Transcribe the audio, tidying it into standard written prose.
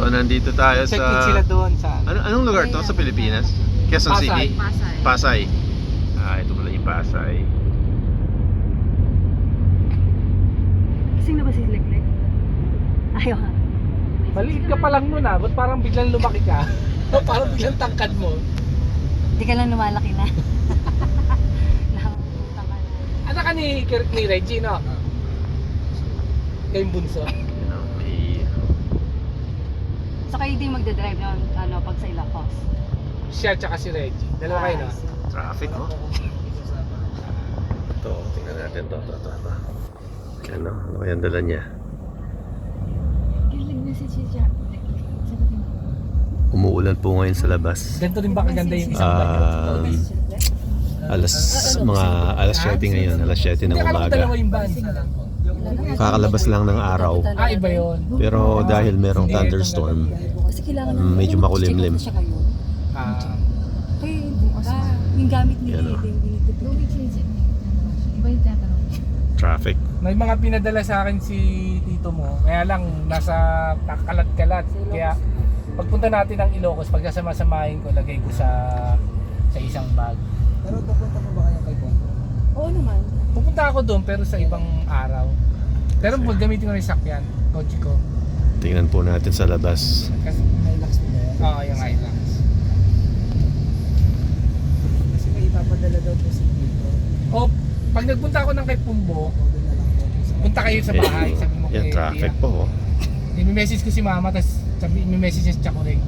So nandito tayo Check-in sila sa... doon sa... Anong lugar to sa Pilipinas? Quezon Pasay. City? Pasay. Pasay. Ito pala yung Pasay. Gising na ba si Leklek? Ayaw ha. Maliit ka pa lang nun ah, ba't parang biglang lumaki ka? Parang biglang tangkad mo. Hindi ka lang lumalaki na. Nakapunta ka na. Anak ka ni Reggie, no? Kayong bunso. You know, may... So kayo din magdadrive ng pag sa Ilocos? Siya tsaka si Reggie. Dalawa kayo, no? Traffic, oh. Ito, tingnan natin to. Ano kayang dala niya? Galing na si Chicha. Umuulan po ngayon sa labas. Ganito rin ba kaganda yung isang bag? Alas 7 ngayon, alas 7 ng Hindi, akala ko umaga. dalawa yung van. Kakalabas lang ng araw. Iba yun. Pero dahil merong thunderstorm, Kasi kailangan medyo makulimlim. siya kayo. Ah, Kaya yung gamit ni Yan, oh. Iba yung tatanong. Traffic. may mga pinadala sa akin si tito mo. Kaya lang, nasa kalat-kalat. Kaya pagpunta natin ng Ilocos, pag sasama-samahin ko, lagay ko sa isang bag. Pero pupunta mo ba kayo kay Bongo? Oo naman. Pupunta ako doon pero sa ibang araw. Pero gamitin ko rin sakyan, kotse ko. Tingnan po natin sa labas. Kasi, Hilux mo ba yan? oo, yung Hilux. Kasi may ipapadala daw po si Tito. O, pag nagpunta ako ng kay Pumbo, Ako doon na lang po. punta kayo sa bahay, sabi mo Yan, kay traffic Tia. po. Oh. I-message ko si mama, tapos i-message niya siya ko rin.